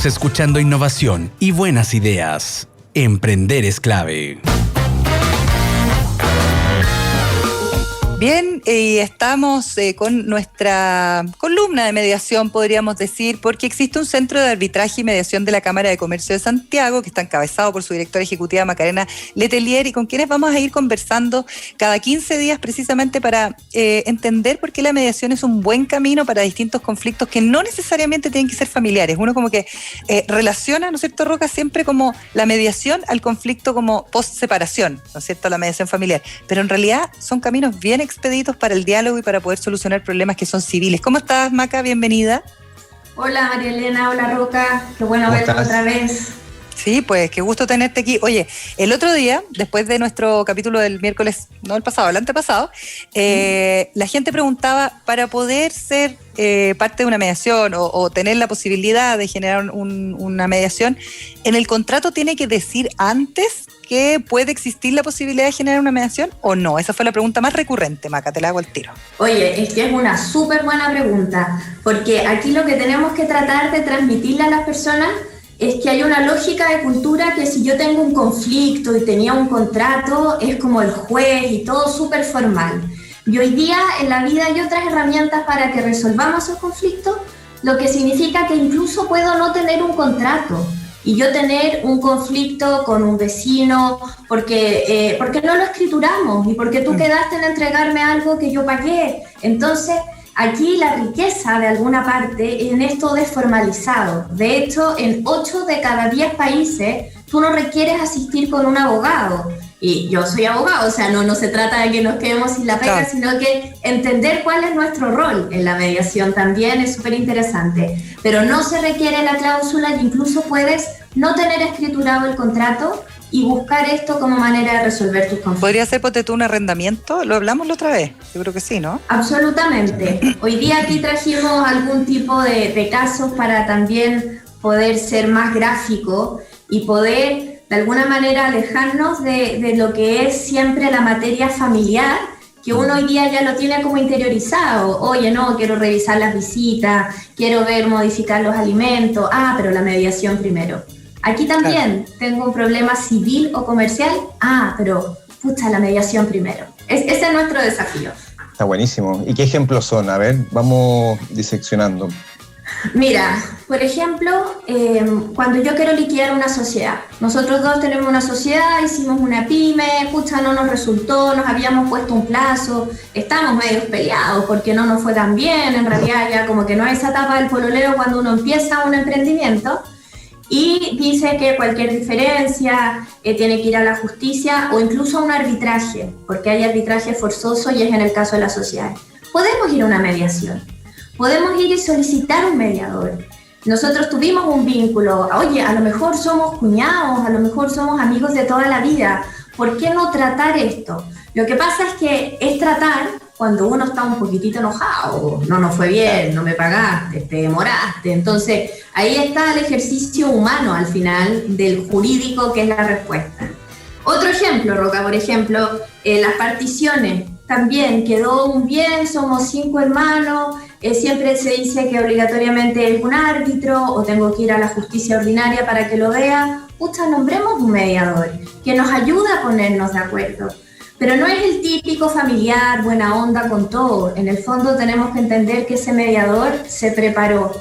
Escuchando innovación y buenas ideas. Emprender es clave. Bien, y estamos con nuestra columna de mediación, podríamos decir, porque existe un centro de arbitraje y mediación de la Cámara de Comercio de Santiago, que está encabezado por su directora ejecutiva Macarena Letelier, y con quienes vamos a ir conversando cada 15 días precisamente para entender por qué la mediación es un buen camino para distintos conflictos que no necesariamente tienen que ser familiares. Uno como que relaciona, ¿no es cierto, Roca?, siempre como la mediación al conflicto como post-separación, ¿no es cierto?, la mediación familiar. Pero en realidad son caminos bien expeditos para el diálogo y para poder solucionar problemas que son civiles. ¿Cómo estás, Maca? Bienvenida. Hola, María Elena. Hola, Roca. Qué bueno verte otra vez. Sí, pues qué gusto tenerte aquí. Oye, el otro día, después de nuestro capítulo del miércoles, no el pasado, el antepasado, la gente preguntaba, para poder ser parte de una mediación o tener la posibilidad de generar una mediación, ¿en el contrato tiene que decir antes que puede existir la posibilidad de generar una mediación o no? Esa fue la pregunta más recurrente, Maca, te la hago al tiro. Oye, es que es una súper buena pregunta, porque aquí lo que tenemos que tratar de transmitirle a las personas es que hay una lógica de cultura que si yo tengo un conflicto y tenía un contrato, es como el juez y todo súper formal. Y hoy día en la vida hay otras herramientas para que resolvamos esos conflictos, lo que significa que incluso puedo no tener un contrato y yo tener un conflicto con un vecino porque no lo escrituramos y porque tú quedaste en entregarme algo que yo pagué. Entonces, aquí la riqueza de alguna parte en esto desformalizado. De hecho, en 8 de cada 10 países tú no requieres asistir con un abogado. Y yo soy abogado, o sea, no se trata de que nos quedemos sin la pega, claro, sino que entender cuál es nuestro rol en la mediación también es súper interesante. Pero no se requiere la cláusula y incluso puedes no tener escriturado el contrato y buscar esto como manera de resolver tus conflictos. ¿Podría ser, ponte tú, un arrendamiento? ¿Lo hablamos la otra vez? Yo creo que sí, ¿no? Absolutamente. Hoy día aquí trajimos algún tipo de casos para también poder ser más gráfico y poder de alguna manera alejarnos de lo que es siempre la materia familiar, que uno hoy día ya lo tiene como interiorizado. Oye, no, quiero revisar las visitas, quiero ver modificar los alimentos, pero la mediación primero. Aquí también tengo un problema civil o comercial, pero la mediación primero. Ese es nuestro desafío. Está buenísimo. ¿Y qué ejemplos son? A ver, vamos diseccionando. Mira, por ejemplo, cuando yo quiero liquidar una sociedad, nosotros dos tenemos una sociedad, hicimos una pyme, no nos resultó, nos habíamos puesto un plazo, estamos medio peleados porque no nos fue tan bien, en realidad ya como que no hay esa etapa del pololeo cuando uno empieza un emprendimiento y dice que cualquier diferencia tiene que ir a la justicia o incluso a un arbitraje, porque hay arbitraje forzoso y es en el caso de la sociedad. Podemos ir a una mediación. Podemos ir y solicitar un mediador. Nosotros tuvimos un vínculo, oye, a lo mejor somos cuñados, a lo mejor somos amigos de toda la vida, ¿por qué no tratar esto? Lo que pasa es que es tratar cuando uno está un poquitito enojado, no nos fue bien, no me pagaste, te demoraste. Entonces, ahí está el ejercicio humano al final del jurídico, que es la respuesta. Otro ejemplo, Roca, por ejemplo, las particiones. También quedó un bien, somos 5 hermanos, siempre se dice que obligatoriamente es un árbitro o tengo que ir a la justicia ordinaria para que lo vea. Nombremos un mediador que nos ayude a ponernos de acuerdo. Pero no es el típico familiar, buena onda con todo. En el fondo tenemos que entender que ese mediador se preparó.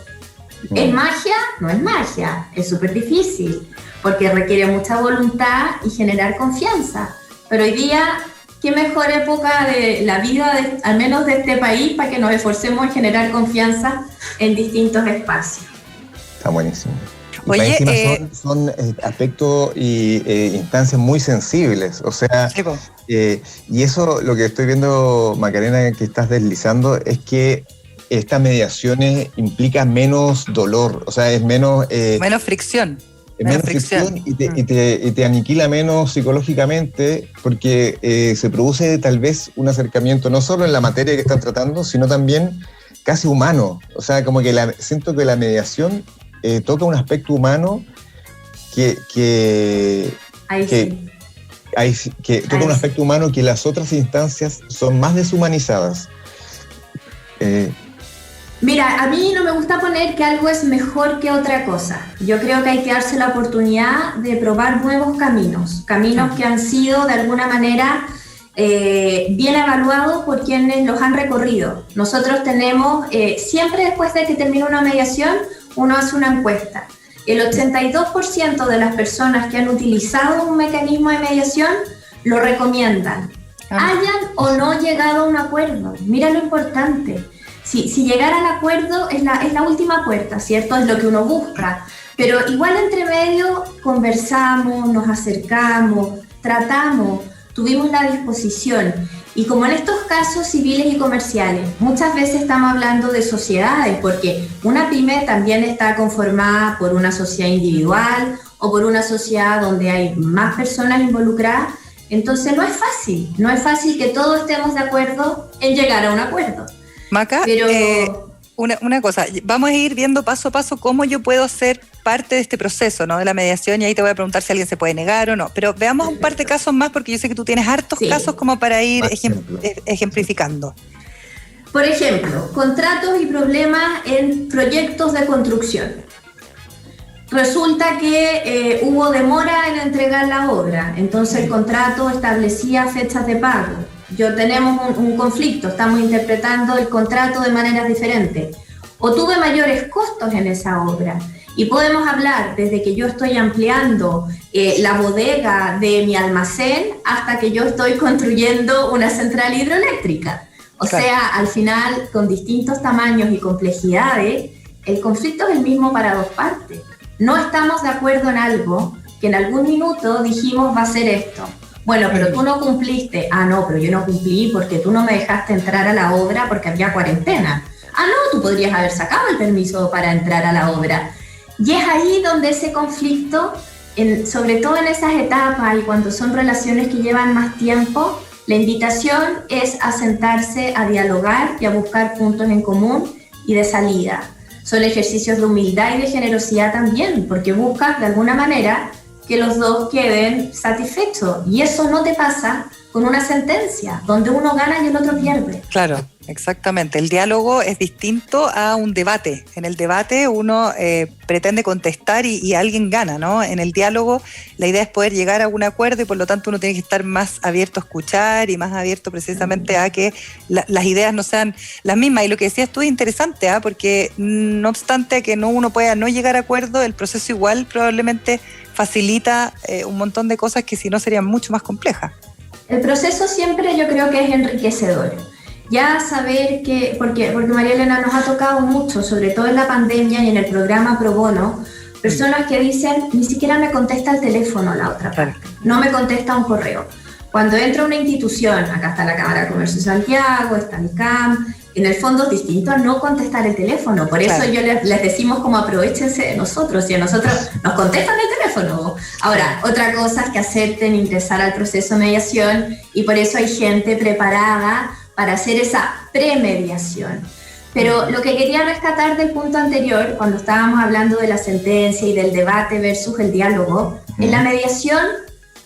¿Es magia? No es magia, es súper difícil porque requiere mucha voluntad y generar confianza. Pero hoy día, qué mejor época de la vida, al menos de este país, para que nos esforcemos en generar confianza en distintos espacios. Está buenísimo. Y oye, son aspectos e instancias muy sensibles, o sea, sí, y eso lo que estoy viendo, Macarena, que estás deslizando, es que estas mediaciones implican menos dolor, o sea, es menos... menos fricción. Menos fricción y te aniquila menos psicológicamente porque se produce tal vez un acercamiento no solo en la materia que están tratando, sino también casi humano. O sea, como que siento que la mediación toca un aspecto humano que toca un aspecto humano que las otras instancias son más deshumanizadas. Mira, a mí no me gusta poner que algo es mejor que otra cosa. Yo creo que hay que darse la oportunidad de probar nuevos caminos que han sido de alguna manera bien evaluados por quienes los han recorrido. Nosotros tenemos, siempre después de que termina una mediación, uno hace una encuesta. El 82% de las personas que han utilizado un mecanismo de mediación lo recomiendan. Hayan o no llegado a un acuerdo. Mira lo importante. Si llegar al acuerdo es la última puerta, ¿cierto? Es lo que uno busca. Pero igual entre medio conversamos, nos acercamos, tratamos, tuvimos la disposición. Y como en estos casos civiles y comerciales, muchas veces estamos hablando de sociedades, porque una pyme también está conformada por una sociedad individual o por una sociedad donde hay más personas involucradas. Entonces no es fácil que todos estemos de acuerdo en llegar a un acuerdo. Maca, pero una cosa, vamos a ir viendo paso a paso cómo yo puedo ser parte de este proceso, ¿no? De la mediación, y ahí te voy a preguntar si alguien se puede negar o no. Pero veamos un par de casos más, porque yo sé que tú tienes hartos casos como para ir ejemplificando. Por ejemplo, contratos y problemas en proyectos de construcción. Resulta que hubo demora en entregar la obra, entonces el contrato establecía fechas de pago. Tenemos un conflicto, estamos interpretando el contrato de maneras diferentes. O tuve mayores costos en esa obra. Y podemos hablar desde que yo estoy ampliando la bodega de mi almacén hasta que yo estoy construyendo una central hidroeléctrica. O sea, al final, con distintos tamaños y complejidades, el conflicto es el mismo para dos partes. No estamos de acuerdo en algo que en algún minuto dijimos va a ser esto. Bueno, pero tú no cumpliste. Ah, no, pero yo no cumplí porque tú no me dejaste entrar a la obra porque había cuarentena. Ah, no, tú podrías haber sacado el permiso para entrar a la obra. Y es ahí donde ese conflicto, sobre todo en esas etapas y cuando son relaciones que llevan más tiempo, la invitación es a sentarse, a dialogar y a buscar puntos en común y de salida. Son ejercicios de humildad y de generosidad también, porque buscas de alguna manera que los dos queden satisfechos. Y eso no te pasa con una sentencia, donde uno gana y el otro pierde. Claro, exactamente. El diálogo es distinto a un debate. En el debate uno pretende contestar y alguien gana, ¿no? En el diálogo la idea es poder llegar a un acuerdo y por lo tanto uno tiene que estar más abierto a escuchar y más abierto precisamente a que las ideas no sean las mismas. Y lo que decías tú es interesante, porque no obstante que uno pueda no llegar a acuerdo, el proceso igual probablemente facilita un montón de cosas que si no serían mucho más complejas. El proceso siempre yo creo que es enriquecedor. Ya saber que, porque María Elena nos ha tocado mucho, sobre todo en la pandemia y en el programa Pro Bono, personas que dicen, ni siquiera me contesta el teléfono la otra parte, no me contesta un correo. Cuando entra una institución, acá está la Cámara de Comercio de Santiago, está el CAM, en el fondo es distinto a no contestar el teléfono. Por eso yo les decimos como aprovechense de nosotros, y a nosotros nos contestan el teléfono. Ahora, otra cosa es que acepten ingresar al proceso de mediación, y por eso hay gente preparada para hacer esa premediación. Pero lo que quería rescatar del punto anterior, cuando estábamos hablando de la sentencia y del debate versus el diálogo, en la mediación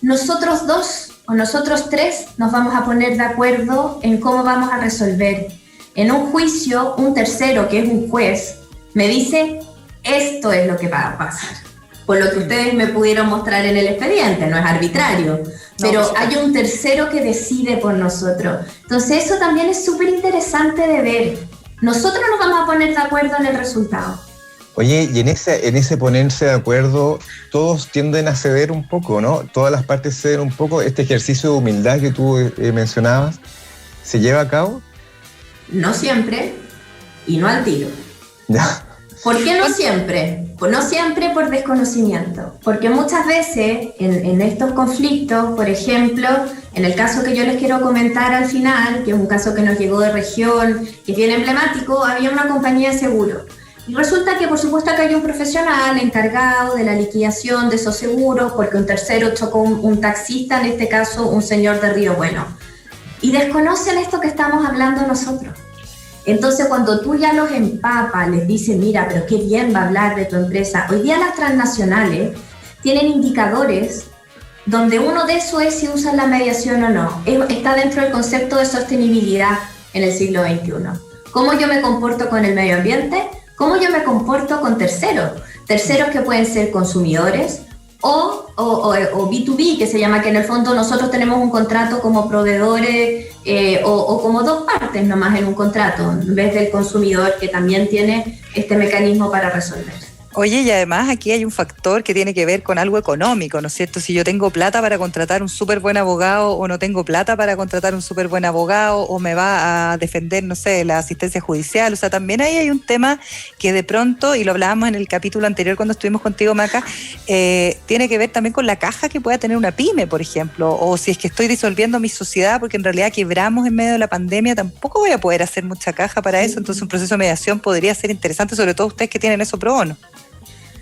nosotros dos o nosotros tres nos vamos a poner de acuerdo en cómo vamos a resolver. En un juicio, un tercero, que es un juez, me dice, esto es lo que va a pasar. Por lo que ustedes me pudieron mostrar en el expediente, no es arbitrario. Pero hay un tercero que decide por nosotros. Entonces eso también es súper interesante de ver. Nosotros nos vamos a poner de acuerdo en el resultado. Oye, y en ese ponerse de acuerdo, todos tienden a ceder un poco, ¿no? Todas las partes ceden un poco. Este ejercicio de humildad que tú mencionabas, ¿se lleva a cabo? No siempre, y no al tiro. Ya. ¿Por qué no siempre? Pues no siempre por desconocimiento. Porque muchas veces en estos conflictos, por ejemplo, en el caso que yo les quiero comentar al final, que es un caso que nos llegó de región, que es bien emblemático, había una compañía de seguro. Y resulta que por supuesto que hay un profesional encargado de la liquidación de esos seguros, porque un tercero chocó un taxista, en este caso un señor de Río Bueno. Y desconocen esto que estamos hablando nosotros. Entonces cuando tú ya los empapas, les dices, mira, pero qué bien va a hablar de tu empresa. Hoy día las transnacionales tienen indicadores donde uno de eso es si usan la mediación o no. Está dentro del concepto de sostenibilidad en el siglo XXI. cómo yo me comporto con el medio ambiente, cómo yo me comporto con terceros que pueden ser consumidores o B2B, que se llama, que en el fondo nosotros tenemos un contrato como proveedores o como dos partes nomás en un contrato, en vez del consumidor que también tiene este mecanismo para resolver. Oye, y además aquí hay un factor que tiene que ver con algo económico, ¿no es cierto? Si yo tengo plata para contratar un súper buen abogado o no tengo plata para contratar un súper buen abogado o me va a defender, no sé, la asistencia judicial. O sea, también ahí hay un tema que de pronto, y lo hablábamos en el capítulo anterior cuando estuvimos contigo, Maca, tiene que ver también con la caja que pueda tener una pyme, por ejemplo, o si es que estoy disolviendo mi sociedad porque en realidad quebramos en medio de la pandemia, tampoco voy a poder hacer mucha caja para eso. Entonces un proceso de mediación podría ser interesante, sobre todo ustedes que tienen eso pro bono.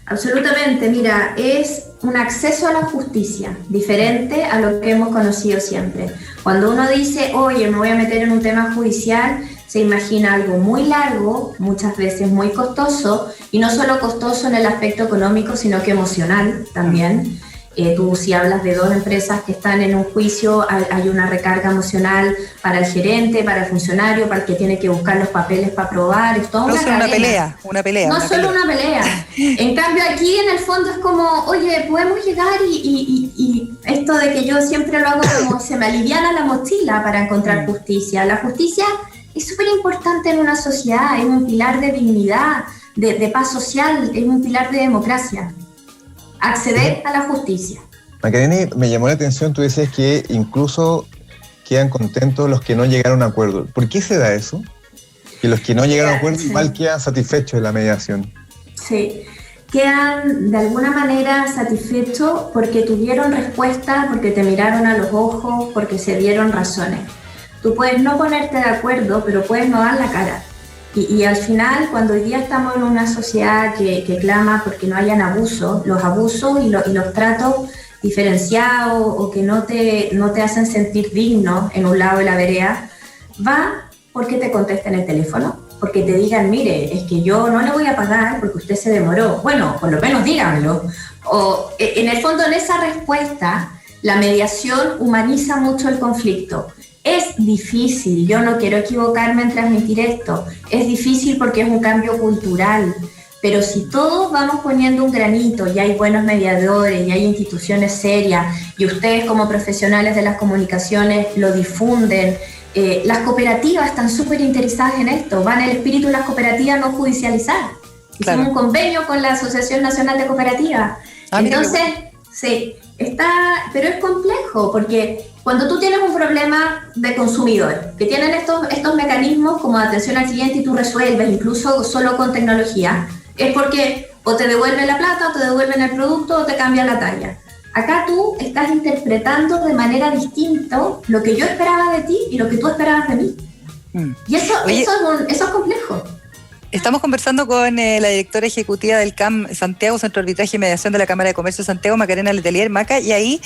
Absolutamente, mira, es un acceso a la justicia diferente a lo que hemos conocido siempre. Cuando uno dice, oye, me voy a meter en un tema judicial, se imagina algo muy largo, muchas veces muy costoso, y no solo costoso en el aspecto económico, sino que emocional también. Tú si hablas de dos empresas que están en un juicio, hay una recarga emocional para el gerente, para el funcionario, para el que tiene que buscar los papeles para probar, es toda una pelea. No solo una pelea. En cambio aquí en el fondo es como, oye, podemos llegar y esto de que yo siempre lo hago como se me aliviana la mochila para encontrar justicia. La justicia es súper importante en una sociedad, es un pilar de dignidad, de paz social, es un pilar de democracia. Acceder a la justicia. Macarena, me llamó la atención, tú decías que incluso quedan contentos los que no llegaron a acuerdo. ¿Por qué se da eso? Que los que no llegaron a acuerdo igual quedan satisfechos de la mediación. Sí, quedan de alguna manera satisfechos porque tuvieron respuesta, porque te miraron a los ojos, porque se dieron razones. Tú puedes no ponerte de acuerdo, pero puedes no dar la cara. Y al final, cuando hoy día estamos en una sociedad que clama porque no hayan abusos, los abusos y los tratos diferenciados o que no te hacen sentir digno en un lado de la vereda, va porque te contesten el teléfono, porque te digan, mire, es que yo no le voy a pagar porque usted se demoró. Bueno, por lo menos díganlo. O en el fondo, en esa respuesta, la mediación humaniza mucho el conflicto. Es difícil, yo no quiero equivocarme en transmitir esto, es difícil porque es un cambio cultural, pero si todos vamos poniendo un granito y hay buenos mediadores y hay instituciones serias y ustedes como profesionales de las comunicaciones lo difunden, las cooperativas están súper interesadas en esto, van el espíritu de las cooperativas no judicializar, hicimos un convenio con la Asociación Nacional de Cooperativas, entonces sí, pero es complejo porque cuando tú tienes un problema de consumidor, que tienen estos mecanismos como de atención al cliente y tú resuelves, incluso solo con tecnología, es porque o te devuelven la plata, o te devuelven el producto, o te cambian la talla. Acá tú estás interpretando de manera distinta lo que yo esperaba de ti y lo que tú esperabas de mí. Y eso es complejo. Estamos conversando con la directora ejecutiva del CAM Santiago, Centro de Arbitraje y Mediación de la Cámara de Comercio de Santiago, Macarena Letelier, Maca, y ahí,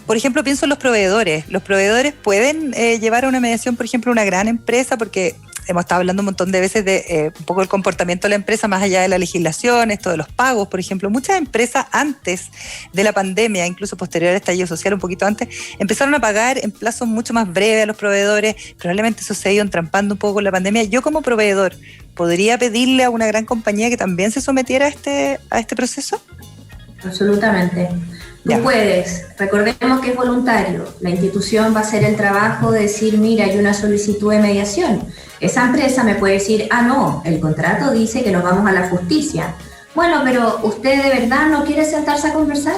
por ejemplo, pienso en los proveedores. Los proveedores pueden llevar a una mediación, por ejemplo, una gran empresa, porque hemos estado hablando un montón de veces de un poco el comportamiento de la empresa más allá de la legislación, esto de los pagos, por ejemplo. Muchas empresas antes de la pandemia, incluso posterior al estallido social, un poquito antes, empezaron a pagar en plazos mucho más breves a los proveedores. Probablemente eso se ha ido entrampando un poco con la pandemia. Yo como proveedor, ¿podría pedirle a una gran compañía que también se sometiera a este proceso? Absolutamente. Tú puedes, recordemos que es voluntario, la institución va a hacer el trabajo de decir, mira, hay una solicitud de mediación. Esa empresa me puede decir, no, el contrato dice que nos vamos a la justicia. Bueno, pero ¿usted de verdad no quiere sentarse a conversar?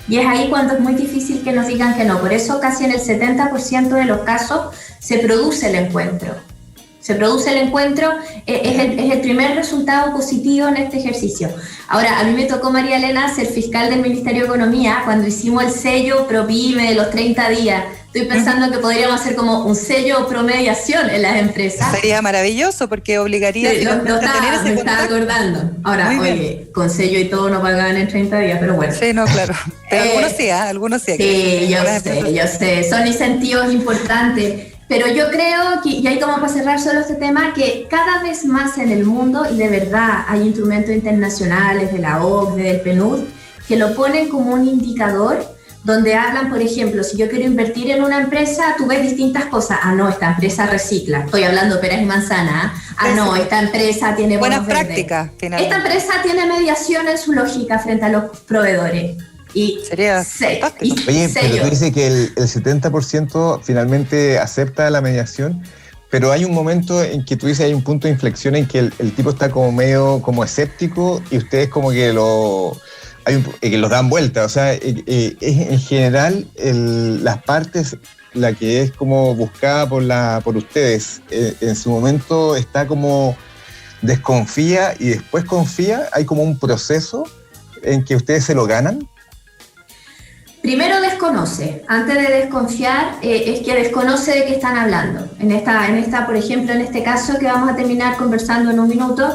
Y es ahí cuando es muy difícil que nos digan que no. Por eso casi en el 70% de los casos se produce el encuentro. Se produce el encuentro, es el primer resultado positivo en este ejercicio. Ahora, a mí me tocó, María Elena, ser fiscal del Ministerio de Economía cuando hicimos el sello ProPyme de los 30 días. Estoy pensando que podríamos hacer como un sello promediación en las empresas. Sería maravilloso porque obligaría a tener ese me estaba acordando. Ahora, oye, con sello y todo no pagaban en 30 días, pero bueno. Sí, no, claro. Pero algunos sí. Sí, yo sé. Son incentivos importantes. Pero yo creo que, y ahí como para cerrar solo este tema, que cada vez más en el mundo, y de verdad hay instrumentos internacionales de la OCDE, del PNUD, que lo ponen como un indicador donde hablan, por ejemplo, si yo quiero invertir en una empresa, tú ves distintas cosas. Ah, no, esta empresa recicla. Estoy hablando peras y manzanas. Ah, no, esta empresa tiene buenas prácticas. Esta empresa tiene mediación en su lógica frente a los proveedores. Y sería fantástico. Oye, pero tú dices que el 70% finalmente acepta la mediación, pero hay un momento en que tú dices, hay un punto de inflexión en que el tipo está como medio como escéptico y ustedes como que que los dan vuelta. O sea, en general las partes, la que es como buscada por ustedes, en su momento está como desconfía y después confía. Hay como un proceso en que ustedes se lo ganan. Primero desconoce, antes de desconfiar, es que desconoce de qué están hablando. En esta, por ejemplo, en este caso que vamos a terminar conversando en un minuto,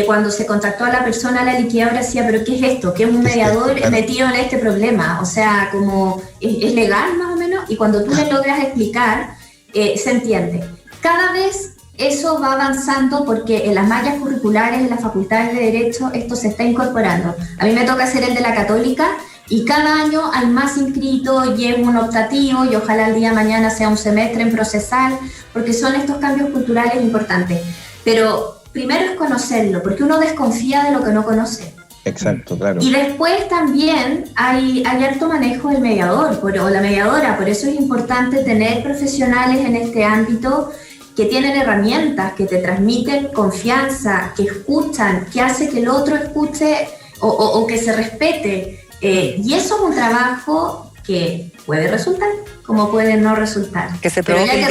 cuando se contactó a la persona, la liquidadora decía, pero ¿qué es esto? ¿Qué es un mediador metido en este problema? O sea, como ¿es legal más o menos? Y cuando tú le logras explicar, se entiende. Cada vez eso va avanzando porque en las mallas curriculares, en las facultades de Derecho, esto se está incorporando. A mí me toca hacer el de la Católica, y cada año hay más inscritos y es un optativo y ojalá el día de mañana sea un semestre en procesal, porque son estos cambios culturales importantes. Pero primero es conocerlo, porque uno desconfía de lo que no conoce. Exacto, claro. Y después también hay harto manejo del mediador o la mediadora, por eso es importante tener profesionales en este ámbito que tienen herramientas, que te transmiten confianza, que escuchan, que hace que el otro escuche o que se respete. Y eso es un trabajo que puede resultar, como puede no resultar. Que se pero ya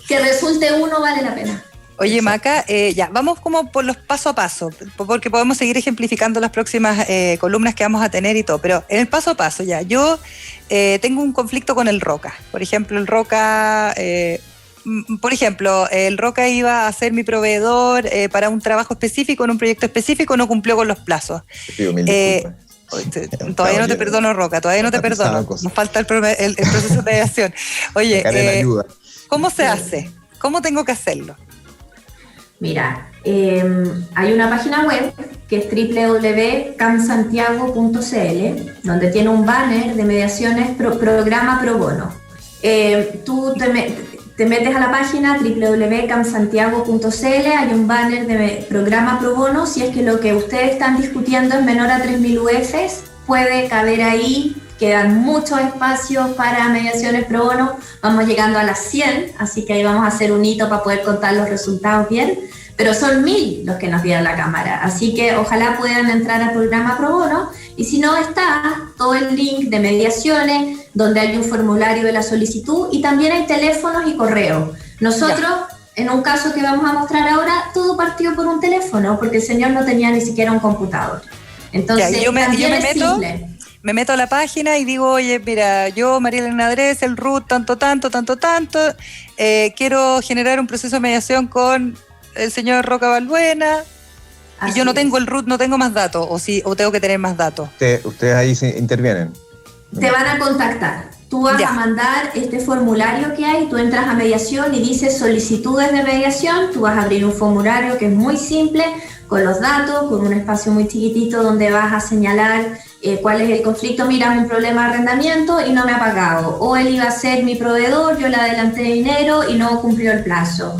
que resulte uno vale la pena. Oye, Maca, ya, vamos como por los paso a paso, porque podemos seguir ejemplificando las próximas columnas que vamos a tener y todo, pero en el paso a paso, ya, yo tengo un conflicto con el Roca. Por ejemplo, el Roca iba a ser mi proveedor para un trabajo específico, en un proyecto específico, no cumplió con los plazos. Pido mil disculpas. Todavía no te perdono, Roca, todavía no te perdono. Nos falta el proceso de mediación. Oye, ¿cómo se hace? ¿Cómo tengo que hacerlo? Mira, hay una página web que es www.camsantiago.cl, donde tiene un banner de mediaciones programa pro bono. Tú te metes a la página www.camsantiago.cl, hay un banner de programa pro bono. Si es que lo que ustedes están discutiendo es menor a 3.000 UFs, puede caber ahí. Quedan muchos espacios para mediaciones pro bono, vamos llegando a las 100, así que ahí vamos a hacer un hito para poder contar los resultados bien, pero son 1.000 los que nos dieron la Cámara, así que ojalá puedan entrar al programa pro bono, y si no está todo el link de mediaciones, donde hay un formulario de la solicitud, y también hay teléfonos y correos. Nosotros, en un caso que vamos a mostrar ahora, todo partió por un teléfono, porque el señor no tenía ni siquiera un computador. Entonces, yo me meto a la página y digo, oye, mira, yo, María Elena Adres, el RUT, tanto, quiero generar un proceso de mediación con el señor Roca Balbuena, y yo no tengo el RUT, no tengo más datos, o tengo que tener más datos. Ustedes ahí intervienen. Te van a contactar. Tú vas a mandar este formulario que hay, tú entras a mediación y dices solicitudes de mediación, tú vas a abrir un formulario que es muy simple, con los datos, con un espacio muy chiquitito donde vas a señalar cuál es el conflicto. Mira, es un problema de arrendamiento y no me ha pagado, o él iba a ser mi proveedor, yo le adelanté dinero y no cumplió el plazo,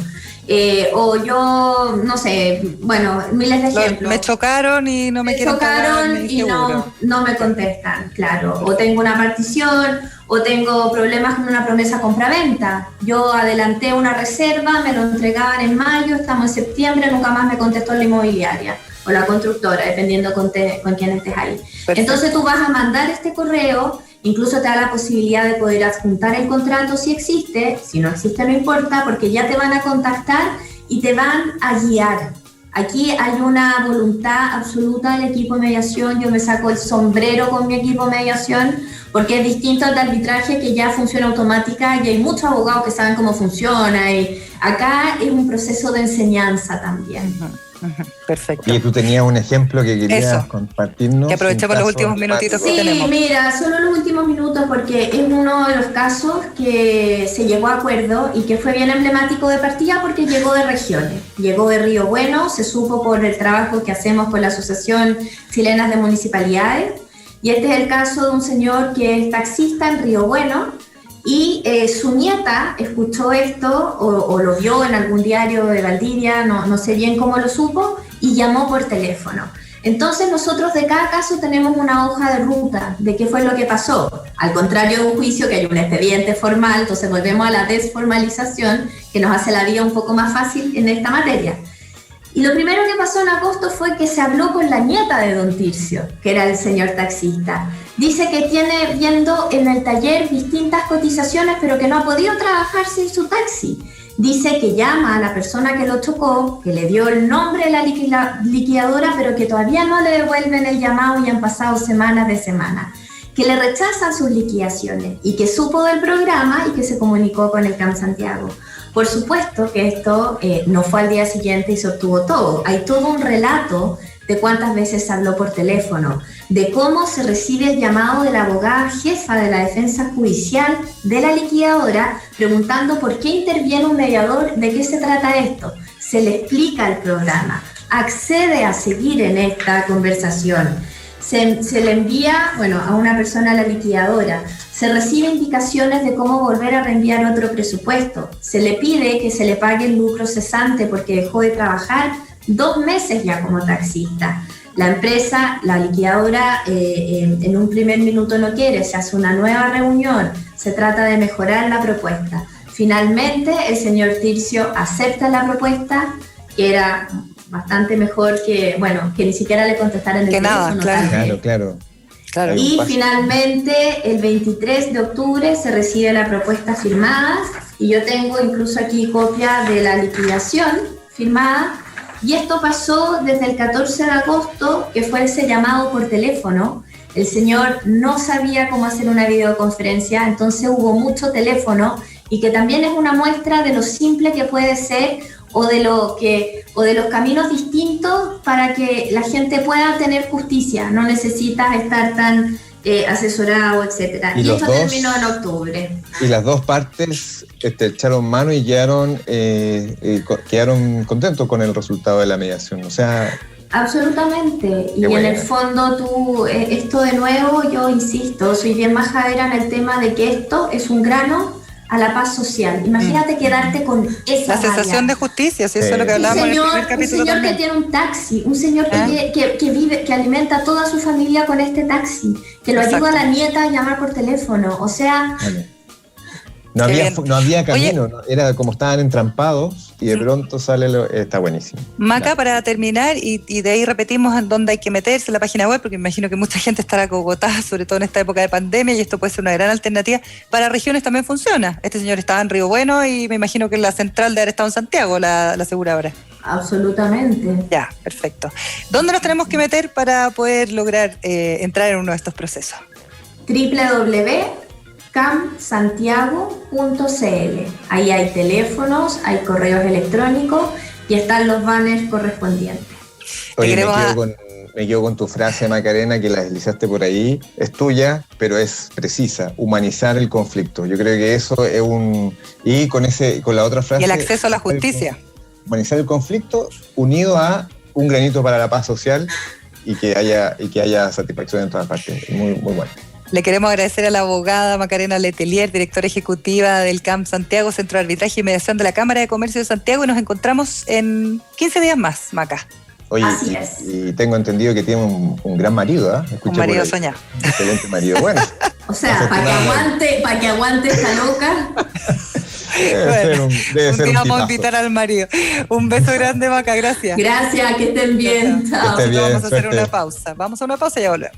o yo, no sé, bueno, miles de ejemplos. Me chocaron y no me quieren pagar. Y no me contestan, claro, o tengo una partición, o tengo problemas con una promesa compraventa. Yo adelanté una reserva, me lo entregaban en mayo, estamos en septiembre, nunca más me contestó la inmobiliaria o la constructora, dependiendo con quién estés ahí. Perfecto. Entonces tú vas a mandar este correo, incluso te da la posibilidad de poder adjuntar el contrato si existe, si no existe no importa, porque ya te van a contactar y te van a guiar. Aquí hay una voluntad absoluta del equipo de mediación, yo me saco el sombrero con mi equipo de mediación, porque es distinto al de arbitraje que ya funciona automática y hay muchos abogados que saben cómo funciona, y acá es un proceso de enseñanza también. Perfecto. Y tú tenías un ejemplo que querías compartirnos. Que aprovechemos los últimos minutitos que tenemos. Sí, mira, solo los últimos minutos, porque es uno de los casos que se llegó a acuerdo y que fue bien emblemático de partida porque llegó de regiones. Llegó de Río Bueno, se supo por el trabajo que hacemos con la Asociación Chilena de Municipalidades. Y este es el caso de un señor que es taxista en Río Bueno y su nieta escuchó esto o lo vio en algún diario de Valdivia, no sé bien cómo lo supo, y llamó por teléfono. Entonces nosotros de cada caso tenemos una hoja de ruta de qué fue lo que pasó. Al contrario de un juicio que hay un expediente formal, entonces volvemos a la desformalización que nos hace la vida un poco más fácil en esta materia. Y lo primero que pasó en agosto fue que se habló con la nieta de don Tircio, que era el señor taxista. Dice que tiene viendo en el taller distintas cotizaciones, pero que no ha podido trabajar sin su taxi. Dice que llama a la persona que lo chocó, que le dio el nombre de la liquidadora, pero que todavía no le devuelven el llamado y han pasado semanas de semana. Que le rechazan sus liquidaciones y que supo del programa y que se comunicó con el CAM Santiago. Por supuesto que esto no fue al día siguiente y se obtuvo todo. Hay todo un relato de cuántas veces se habló por teléfono, de cómo se recibe el llamado de la abogada jefa de la defensa judicial de la liquidadora preguntando por qué interviene un mediador, de qué se trata esto. Se le explica el programa, accede a seguir en esta conversación. Se le envía, a una persona a la liquidadora, se recibe indicaciones de cómo volver a reenviar otro presupuesto, se le pide que se le pague el lucro cesante porque dejó de trabajar 2 meses ya como taxista. La empresa, la liquidadora, en un primer minuto no quiere, se hace una nueva reunión, se trata de mejorar la propuesta. Finalmente, el señor Tircio acepta la propuesta, que era bastante mejor que ni siquiera le contestaran el teléfono. Claro. Y finalmente, el 23 de octubre se recibe la propuesta firmada, y yo tengo incluso aquí copia de la liquidación firmada. Y esto pasó desde el 14 de agosto, que fue ese llamado por teléfono. El señor no sabía cómo hacer una videoconferencia, entonces hubo mucho teléfono, y que también es una muestra de lo simple que puede ser o de los caminos distintos para que la gente pueda tener justicia. No necesitas estar tan asesorado, etc. Y esto terminó en octubre. Y las dos partes echaron mano y quedaron contentos con el resultado de la mediación. O sea, absolutamente. Y en el fondo esto de nuevo, yo insisto, soy bien majadera en el tema de que esto es un grano a la paz social. Imagínate quedarte con esa la sensación de justicia, si eso es lo que hablábamos en el primer capítulo. Un señor también, que tiene un taxi, un señor que vive, que alimenta a toda su familia con este taxi, que lo ayuda a la nieta a llamar por teléfono, o sea... No había camino. Oye, era como estaban entrampados y de pronto sale está buenísimo. Maca, para terminar, y de ahí repetimos en dónde hay que meterse, la página web, porque me imagino que mucha gente estará cogotada, sobre todo en esta época de pandemia, y esto puede ser una gran alternativa. Para regiones también funciona. Este señor estaba en Río Bueno y me imagino que en la central de haber estado en Santiago, la aseguradora. Absolutamente. Ya, perfecto. ¿Dónde nos tenemos que meter para poder lograr entrar en uno de estos procesos? www.camsantiago.cl. Ahí hay teléfonos, hay correos electrónicos y están los banners correspondientes. Oye, me quedo con tu frase, Macarena, que la deslizaste por ahí. Es tuya, pero es precisa. Humanizar el conflicto. Yo creo que eso es y con la otra frase... Y el acceso a la justicia. Humanizar el conflicto unido a un granito para la paz social y que haya satisfacción en todas partes. Muy, muy bueno. Le queremos agradecer a la abogada Macarena Letelier, directora ejecutiva del CAM Santiago, Centro de Arbitraje y Mediación de la Cámara de Comercio de Santiago, y nos encontramos en 15 días más, Maca. Oye, y tengo entendido que tiene un gran marido, ¿eh? Un marido soñado. Excelente marido, bueno. O sea, para que aguante esta loca. Bueno, un día vamos a invitar al marido. Un beso grande, Maca, gracias. Gracias, que estén bien. Chao. Vamos a hacer una pausa. Vamos a una pausa y ya volvemos.